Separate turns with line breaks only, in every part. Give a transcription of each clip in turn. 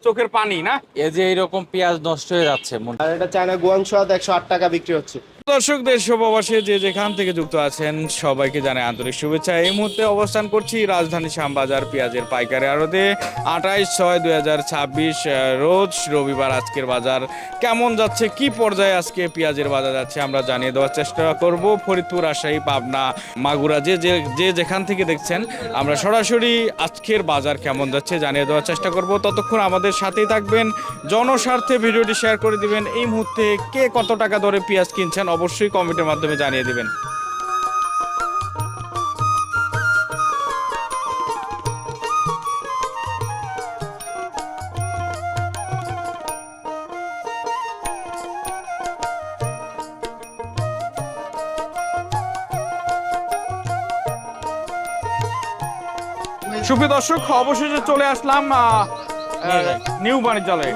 চোখের পানি না।
এই যে এইরকম পেঁয়াজ নষ্ট হয়ে যাচ্ছে
আর এটা চায়না গুয়াংশু 108 টাকা বিক্রি হচ্ছে।
দর্শক দেশ ও প্রবাসী যে যেখান থেকে যুক্ত আছেন সবাইকে জানাই আন্তরিক শুভেচ্ছা। এই মুহূর্তে অবস্থান করছি রাজধানী শ্যামবাজার পেঁয়াজের পাইকারি আড়তে 28/6/2026 রোজ রবিবার। আজকের বাজার কেমন যাচ্ছে, কি পর্যায়ে আজকে পেঁয়াজের বাজার যাচ্ছে আমরা জানিয়ে দেওয়ার চেষ্টা করব। ফরিদপুর, রাজশাহী, পাবনা, মাগুরা যে যেখান থেকে দেখছেন আমরা সরাসরি আজকের বাজার কেমন যাচ্ছে জানিয়ে দেওয়ার চেষ্টা করব। ততক্ষণ আমাদের সাথেই থাকবেন, জনস্বার্থে ভিডিওটি শেয়ার করে দিবেন। এই মুহূর্তে কে কত টাকা দরে পেঁয়াজ কিনছেন অবশ্যই কমেন্টের মাধ্যমে জানিয়ে দিবেন। সুপ্রিয় দর্শক, অবশেষে চলে আসলাম নিউ বাণিজ্যালয়ে।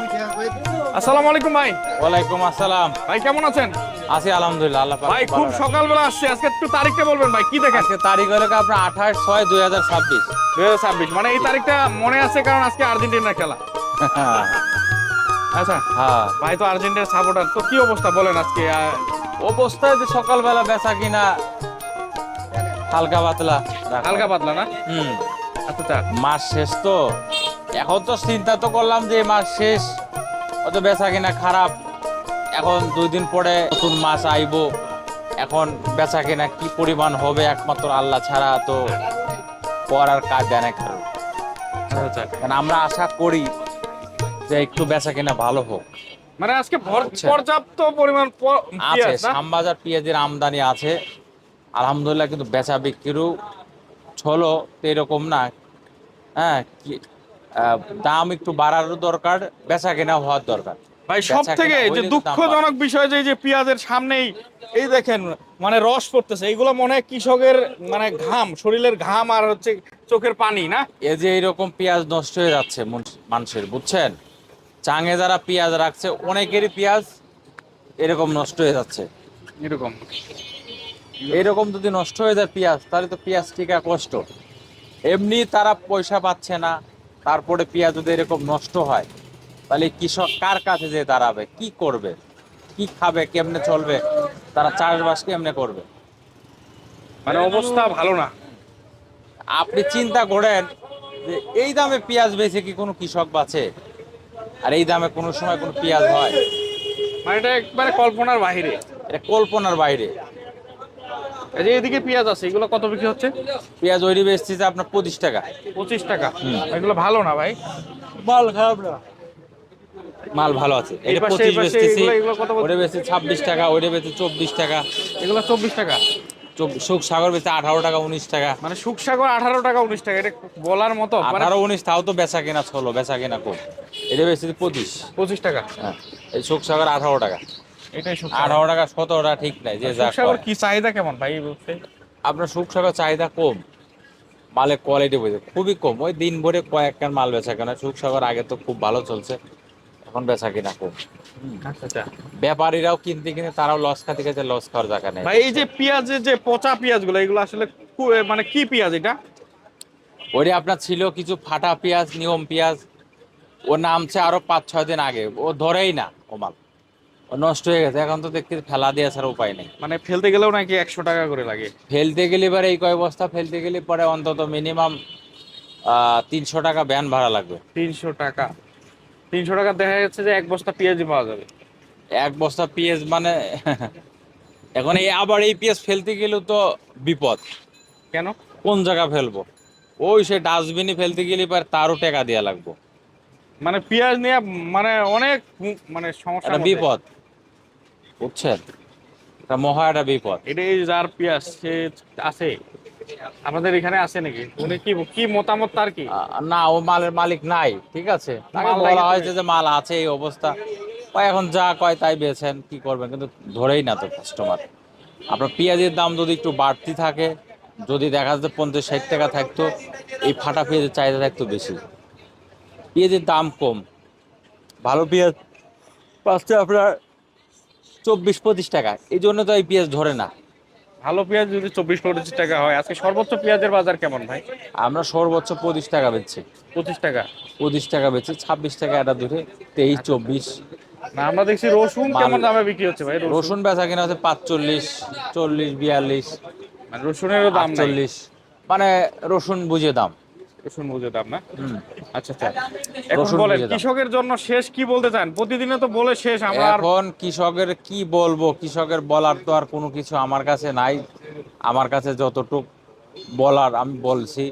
আসসালামু আলাইকুম ভাই।
ওয়ালাইকুম আসসালাম।
ভাই কেমন আছেন?
আছি আলহামদুলিল্লাহ, আল্লাহ পাক
ভাই
ভালো
খুব
রাখে।
সকালবেলা আসছে, আজকে একটু তারিখটা বলবেন ভাই, কি দেখেন?
আজকে তারিখ হলো কি আপনার 28/6/2026।
2026, মানে এই তারিখটা মনে আছে কারণ আজকে আর্জেন্টিনার খেলা। আচ্ছা
হ্যাঁ,
ভাই, তো আর্জেন্টিনার সাপোর্টার, তো কি অবস্থা বলেন আজকে?
অবস্থায় যে সকালবেলা বেচা কিনা হালকা পাতলা রাখা।
হালকা পাতলা না?
হুম।
আচ্ছা আচ্ছা।
মাস শেষ তো, এখন তো চিন্তা তো করলাম যে মাস শেষ, অত বেচা কিনা খারাপ। এখন 2 দিন পরে নতুন মাস আইবো, এখন বেচা কিনা কি পরিমাণ হবে একমাত্র আল্লাহ ছাড়া তো করার কাজ দেয় না কারো।
আচ্ছা।
কারণ আমরা আশা করি যে একটু বেচা কিনা ভালো হোক।
মানে আজকে
আচ্ছা।
পর্যাপ্ত পরিমাণ
আছে
পেঁয়াজ না?
শ্যামবাজার পেঁয়াজের আমদানি আছে আলহামদুলিল্লাহ, কিন্তু বেচা বিক্রিও ছলো তো এরকম না। হ্যাঁ, দাম একটু বাড়ারও দরকার, বেচা কেনা হওয়ার দরকার।
ভাই সব
বেচা
থেকে
কেনা
যে
হইলে তো দাম
দুঃখজনক বিষয় যে এই যে পেঁয়াজের সামনেই এই দেখেন মানে রস পড়তেছে, এইগুলো মনে হয় কৃষকের মানে ঘাম, শরীরের ঘাম আর হচ্ছে চোখের পানি না?
এই যে এইরকম পেঁয়াজ নষ্ট হয়ে যাচ্ছে মানুষের, বুঝছেন? চাঙে যারা পেঁয়াজ রাখছে অনেকেরই পেঁয়াজ এরকম নষ্ট হয়ে যাচ্ছে।
এরকম
এরকম যদি নষ্ট হয়ে যায় পেঁয়াজ, তাহলে তো পেঁয়াজ টিকা কষ্ট। এমনি তারা পয়সা পাচ্ছে না, তারপরে পেঁয়াজ যদি এরকম নষ্ট হয় তাহলে কৃষক কার কাছে যে দাঁড়াবে, কি করবে, কি খাবে, কেমনে চলবে, তারা চাষবাস কেমনে করবে?
মানে অবস্থা ভালো না।
আপনি চিন্তা করেন যে এই দামে পেঁয়াজ বেচে কি কোনো কৃষক বাঁচে? আর এই দামে কোনো সময় কোনো পেঁয়াজ হয়?
মানে এটা একবারে কল্পনার বাহিরে।
এটা কল্পনার বাইরে।
এই যে এদিকে পেঁয়াজ আছে, এগুলো কত বিক্রি হচ্ছে?
পেঁয়াজ ওইটি বেচতেছে আপনার 25 টাকা।
25 টাকা। এগুলো ভালো না ভাই?
মাল খারাপ না, মাল ভালো আছে।
এই
এটা
পাশে
25 বেচতেছি,
এগুলো কত বলছে?
ওটা বেচছে 26 টাকা, ওইটা বেচছে 24 টাকা।
এগুলো 24 টাকা।
সুখ সাগর বেচছে 18 টাকা 19 টাকা।
মানে সুখসাগর 18 টাকা 19 টাকা, এটা বলার মতো? মানে
18-19 তাও তো বেচা কেনা ছলো, বেচা কেনা কম। এটা বেচছে 25।
25 টাকা।
হ্যাঁ, এই সুখ সাগর 18 টাকা।
এটাই সুখসাগর।
18 টাকা 17 টাকা ঠিক নাই, যে যা
সুখসাগর
কয়।
কি চাহিদা কেমন ভাই বলতে?
আপনার সুখ সাগর চাহিদা কম, মালের কোয়ালিটি বুঝে খুবই কম। ওই দিন ভরে কয়েক কান মাল বেচা কেনা। সুখ সাগর আগে তো খুব ভালো চলছে, এখন বেচা কিনা কম।
আচ্ছা আচ্ছা।
ব্যাপারীরাও কিনতে কিনে তারাও লস খাতে খাতে লস খাওয়ার জায়গা নেই।
ভাই এই যে পেঁয়াজের যে পচা পেঁয়াজগুলো, এগুলো আসলে মানে কি পেঁয়াজ এটা?
ওরে আপনার ছিল কিছু ফাটা পেঁয়াজ, নিয়ম পেঁয়াজ, ও নামছে আরো 5-6 দিন আগে, ও ধরেই না ও মাল, ও নষ্ট হয়ে গেছে। এখন তো দেখতে ফেলা দিয়ে ছাড়া উপায় নেই।
মানে ফেলতে গেলেও নাকি 100 টাকা করে লাগে?
ফেলতে গেলে পরে এই কয় বস্তা ফেলতে গেলে পরে অন্তত মিনিমাম 300 টাকা ভ্যান ভাড়া লাগবে।
300 টাকা? 300 টাকা দেখা যাচ্ছে যে এক বস্তা পেঁয়াজই পাওয়া যাবে।
এক বস্তা পেঁয়াজ মানে এখন এই আবার এই পেঁয়াজ ফেলতে গেলেও তো বিপদ।
কেন?
কোন জায়গা ফেলবো? ওই সে ডাস্টবিনে ফেলতে গেলে পরে তারও টাকা দেওয়া লাগবে।
মানে পেঁয়াজ নিয়ে মানে অনেক মানে সমস্যা
একটা বিপদ, বুঝছেন? এটা মহা একটা বিপদ।
এটা এই যার পেঁয়াজ সে আছে আপনাদের এখানে আছে নাকি? উনি কি কি মতামত তার কি?
না, ও মালের মালিক নাই, ঠিক আছে, তাকে
মাল নাই
বলা
কিন্তু।
হয়েছে যে মাল আছে এই অবস্থা। ও এখন যা কয় তাই বেছেন, কি করবেন, কিন্তু ধরেই না তো কাস্টমার। আপনার পেঁয়াজের দাম যদি একটু বাড়তি থাকে, যদি দেখা যাচ্ছে 50-60 টাকা থাকতো, এই ফাটা পেঁয়াজের চাহিদা থাকতো বেশি। পেঁয়াজের দাম কম, ভালো পেঁয়াজ পাচ্ছে আপনার 24-25 টাকা, এই জন্য তো এই পেঁয়াজ ধরে না।
ভালো পেঁয়াজ যদি 24-25 টাকা হয়, আজকে সর্বোচ্চ পেঁয়াজের বাজার কেমন ভাই?
আমরা সর্বোচ্চ 25 টাকা বেচছি।
25 টাকা।
25 টাকা বেচছি, 26 টাকা এটা ধরে, 23,
আচ্ছা,
24
না আমরা দেখছি রসুন
মাল।
কেমন দামে বিক্রি হচ্ছে ভাই? রসুন
রসুন বেচা কিনা হচ্ছে 45, 40, 42,
মানে রসুনেরও দাম নাই।
48, মানে রসুন বুঝে দাম।
রসুন বুঝে দাম না।
হুম,
আচ্ছা আচ্ছা, এখন
রসুন
বলেন
বুঝে দাম।
কৃষকের জন্য শেষ কি বলতে চান? প্রতিদিনে তো বলে শেষ আমরা আর।
এখন কৃষকের কি বলবো, কৃষকের বলার তো আর কোনো কিছু আমার কাছে নাই। আমার কাছে যতটুক বলার আমি বলছি।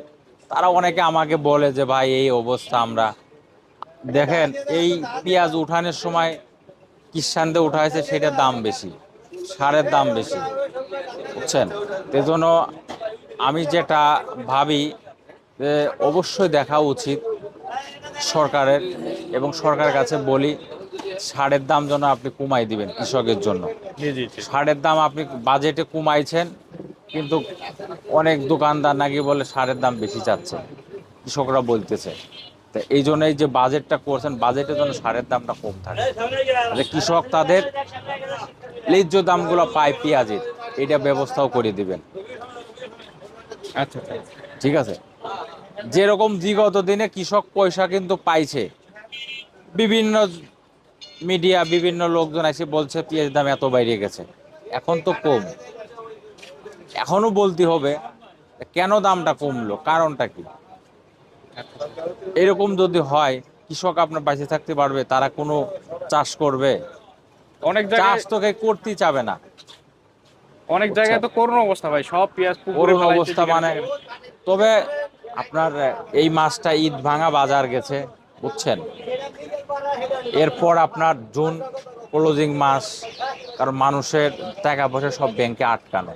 তারা অনেকে আমাকে বলে যে ভাই এই অবস্থা। আমরা দেখেন এই পেঁয়াজ উঠানোর সময় কিষানদের উঠাইছে, সেটার দাম বেশি, সারের দাম বেশি, বুঝছেন? এজন্য আমি যেটা ভাবি যে অবশ্যই দেখা উচিত সরকারের, এবং সরকারের কাছে বলি সারের দাম যেন আপনি কমাই দিবেন কৃষকের জন্য।
জি জি জি।
সারের দাম আপনি বাজেটে কমাইছেন, কিন্তু অনেক দোকানদার নাকি বলে সারের দাম বেশি চাচ্ছে, কৃষকরা বলতেছে। তো এই জন্যই যে বাজেটটা করছেন, বাজেটের জন্য সারের দামটা কম থাকে, যে কৃষক তাদের ন্যায্য দামগুলো পায় পেঁয়াজের, এটা ব্যবস্থাও করে দিবেন।
আচ্ছা আচ্ছা।
ঠিক আছে? যেরকম বিগত দিনে কৃষক পয়সা কিন্তু পাইছে, বিভিন্ন মিডিয়া বিভিন্ন লোকজন এসে বলছে পেঁয়াজের দাম এত বাইরে গেছে, এখন তো কম। এখনো বলতে হবে কেন দামটা কমলো, কারণটা কি। এরকম যদি হয়, কৃষক আপনার বেঁচে থাকতে পারবে? তারা কোনো চাষ করবে?
অনেক
চাষ
জায়গায়,
তো কেউ করতেই চাবে না,
অনেক জায়গায়
বুঝছেন?
তো করুণ অবস্থা ভাই, সব পেঁয়াজ পুকুরে
করুণ
ফেলাইছে
অবস্থা
যেখানে
মানে।
সেখানে।
তবে আপনার এই মাসটা ঈদ ভাঙা বাজার গেছে, বুঝছেন? এরপর আপনার জুন ক্লোজিং মাস, কারণ মানুষের টাকা পয়সা সব ব্যাংকে আটকানো।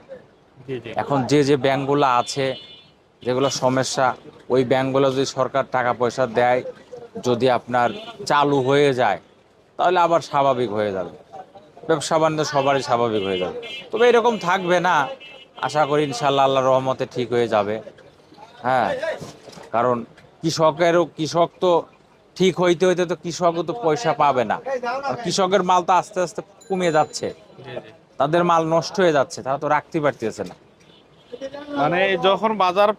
জি জি।
এখন যে যে ব্যাংকগুলো আছে, যেগুলো সমস্যা, ওই ব্যাংকগুলো যদি সরকার টাকা পয়সা দেয়, যদি আপনার চালু হয়ে যায়, তাহলে আবার স্বাভাবিক হয়ে যাবে, ব্যবসা বাণিজ্য সবারই স্বাভাবিক হয়ে যাবে। তবে এরকম থাকবে না, আশা করি ইনশাল্লাহ আল্লাহর রহমতে ঠিক হয়ে যাবে। হ্যাঁ, কারণ কৃষক তো ঠিক হইতে হইতে তো কৃষকও তো পয়সা পাবে না। আর কৃষকের মাল তো আস্তে আস্তে কমে যাচ্ছে,
জি জি।
তাদের মাল নষ্ট হয়ে যাচ্ছে, তারা তো রাখতে পারতেছে না।
মানে যখন বাজার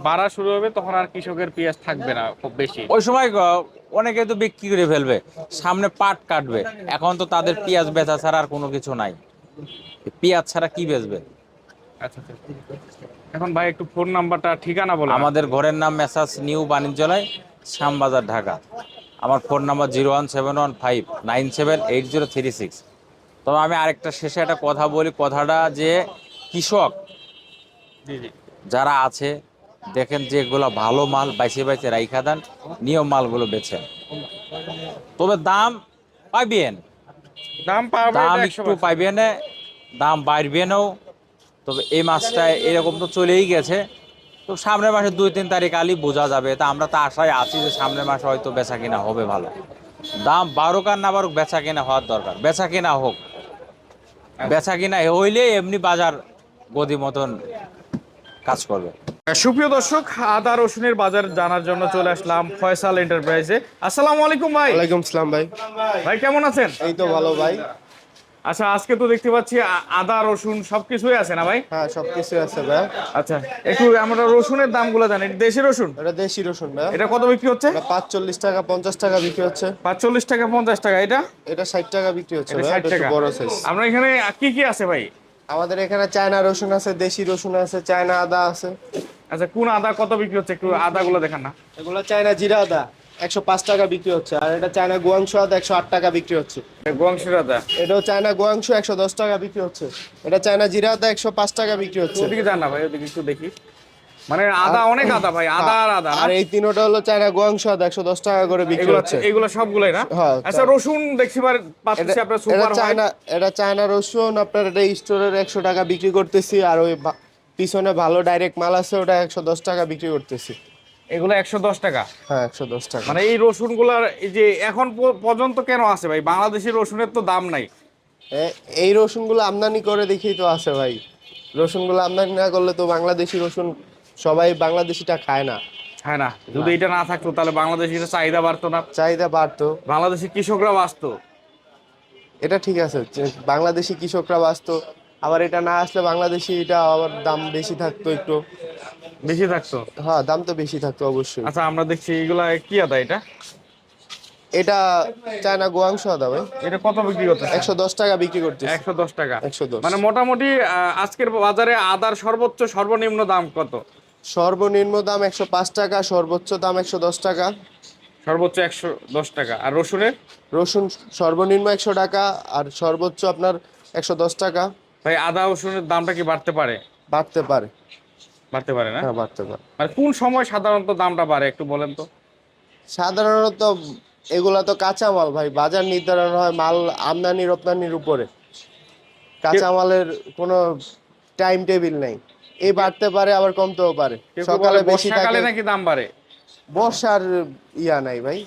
বাড়া শুরু হবে তখন আর কৃষকের পেঁয়াজ থাকবে না খুব বেশি।
ওই সময় অনেকে তো বিক্রি করে ফেলবে, সামনে পাট কাটবে। এখন তো তাদের পেঁয়াজ বেচা ছাড়া আর কোনো কিছু নাই, পেঁয়াজ ছাড়া কি বেচবে?
আচ্ছা আচ্ছা। এখন ভাই একটু ফোন নাম্বারটা ঠিকানা বলেন।
আমাদের ঘরের নাম মেসার্স নিউ বাণিজ্যালয়, শ্যামবাজার, ঢাকা। আমার ফোন নাম্বার 01715978036। তবে আমি আরেকটা শেষে একটা কথা বলি, কথাটা যে কৃষক
জি জি।
যারা আছে, দেখেন যেগুলো ভালো মাল বাইছে বাইছে রাইখা দেন, নিয়ম মালগুলো বেছেন। তবে দাম পাইবেন,
দাম পাবে
দাম
এটা
একটু
100%।
পাইবেন, দাম বাড়বেনও। তবে এই মাসটা এরকম তো চলেই গেছে, তো সামনের মাসে 2-3 তারিখ আলি বোঝা যাবে। তা আমরা তো আশায় আছি যে সামনের মাসে হয়তো বেচা কিনা হবে ভালো। দাম বাড়ুক আর না বাড়ুক, বেচা কিনা হওয়ার দরকার, বেচা কিনা হোক। বেচা কিনা হইলে এমনি বাজার গদি মতন কাজ করবে।
সুপ্রিয় দর্শক, আদা রসুনের বাজার জানার জন্য চলে আসলাম ফয়সাল এন্টারপ্রাইজে। আসসালামু আলাইকুম ভাই।
ওয়ালাইকুম সালাম ভাই।
ভাই কেমন আছেন?
এই তো ভালো ভাই।
আচ্ছা, আজকে তো দেখতে পাচ্ছি আদা রসুন সবকিছুই আছে না ভাই?
হ্যাঁ, সবকিছু আছে ভাই।
আচ্ছা, একটু আমরা রসুনের দামগুলো জানি। দেশি রসুন
এটা দেশি রসুন ভাই।
এটা কত বিক্রি হচ্ছে?
এটা 45 টাকা 50 টাকা বিক্রি হচ্ছে।
45 টাকা 50 টাকা। এটা
এটা 60 টাকা বিক্রি হচ্ছে
এটা
ভাই।
60
এটা একটু
টাকা।
বড় সাইজ।
আমরা এখানে কি কি আছে ভাই?
আমাদের এখানে চায়না রসুন আছে, দেশি রসুন আছে, চায়না আদা আছে।
আচ্ছা, কোন আদা কত বিক্রি হচ্ছে একটু আদাগুলো দেখান না।
এগুলো চায়না জিরা আদা 105 টাকা বিক্রি হচ্ছে, আর এটা চায়না গুয়াংশু আদা 108 টাকা বিক্রি হচ্ছে।
গোয়াংশীর আদা
এটাও চায়না গুয়াংশু 110 টাকা বিক্রি হচ্ছে। এটা চায়না জিরা আদা 105 টাকা বিক্রি হচ্ছে।
ওদিকে যান না ভাই, ওদিকে একটু দেখি। মানে আদা অনেক আদা ভাই, আদা আর আদা না?
আর এই তিনটা হলো চায়না গুয়াংশু আদা 110 টাকা করে বিক্রি
এগুলো
হচ্ছে।
এগুলো সবগুলাই না?
হ্যাঁ,
আচ্ছা, রসুন দেখছি পাচ্ছি আপনার
এটা
সুপার হোয়াইট।
চায়না, এটা চায়না রসুন আপনার এটা স্টোরের 100 টাকা বিক্রি করতেছি, আর ওই পিছনে ভালো ডাইরেক্ট মাল আছে ওটা 110 টাকা বিক্রি করতেছি।
এগুলো 110 টাকা।
হ্যাঁ, 110 টাকা।
মানে এই রসুনগুলার এই যে এখন পর্যন্ত কেন আছে ভাই? বাংলাদেশি রসুনের তো দাম নাই।
এই রসুনগুলো আমদানি করে দেখেই তো আছে ভাই। রসুনগুলো আমদানি না করলে তো বাংলাদেশি রসুন সবাই বাংলাদেশিটা খায় না।
হ্যাঁ না, যদি এটা না থাকতো তাহলে বাংলাদেশির চাহিদা বাড়তো না,
চাহিদা বাড়তো।
বাংলাদেশি কৃষকরা বাঁচতো।
এটা ঠিক আছে যে বাংলাদেশি কৃষকরা বাঁচতো, আবার এটা না আসলে বাংলাদেশি এটা আবার দাম বেশি থাকতো একটু।
বেশি থাকতো।
হ্যাঁ, দাম তো বেশি থাকতো অবশ্যই।
আচ্ছা আমরা দেখছি এগুলা কি আদা এটা?
এটা চায়না গোয়াংশ আদা ভাই।
এটা কত বিক্রি করতেছেন?
110 টাকা বিক্রি করতেছি।
110 টাকা।
110।
মানে মোটামুটি আজকের বাজারে আদার সর্বোচ্চ সর্বনিম্ন দাম কত?
সর্বনিম্ন দাম 105 টাকা, সর্বোচ্চ দাম 110 টাকা।
সর্বোচ্চ 110 টাকা। আর রসুনের?
রসুন সর্বনিম্ন 100 টাকা, আর সর্বোচ্চ আপনার 110 টাকা।
ভাই আদা রসুনের দামটা কি বাড়তে পারে?
বাড়তে পারে।
বাড়তে পারে না?
হ্যাঁ, বাড়তে পারে।
মানে কোন সময় সাধারণত দামটা বাড়ে একটু বলেন তো?
সাধারণত এগুলা তো কাঁচামাল ভাই, বাজার নির্ধারণ হয় মাল আমদানি রপ্তানির উপরে। কাঁচামালের কোনো টাইম টেবিল নেই, এই বাড়তে পারে আবার কমতেও পারে।
কেউ কেউ
সকালে
বলে
বেশি থাকে,
বর্ষাকালে নাকি দাম বাড়ে।
বর্ষার ইয়া নাই ভাই।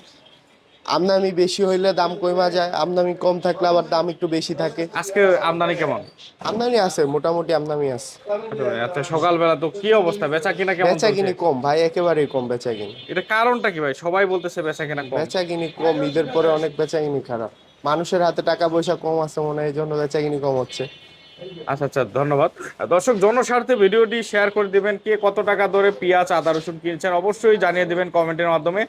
আমদানি বেশি হইলে দাম কমা যায়, আমদানি কম থাকলে আবার দাম একটু বেশি থাকে।
আজকে আমদানি কেমন?
আমদানি আছে, মোটামুটি আমদানি আছে।
আচ্ছা সকালবেলা তো কি অবস্থা, বেচা কিনা কেমন
বেচা
চলছে?
কিনি কম ভাই, একেবারেই কম বেচা কিনি।
এটা কারণটা কি ভাই? সবাই বলতেছে বেচা কিনা কম।
বেচা কিনি কম, ঈদের পরে অনেক বেচা কিনি খারাপ। মানুষের হাতে টাকা পয়সা কম আছে মনে হয়, এই জন্য বেচা কিনি কম হচ্ছে।
আচ্ছা আচ্ছা, ধন্যবাদ। দর্শক জনস্বার্থে ভিডিওটি শেয়ার করে দিবেন। কে কত টাকা ধরে পেঁয়াজ আদা রসুন কিনছেন অবশ্যই জানিয়ে দিবেন কমেন্টের মাধ্যমে।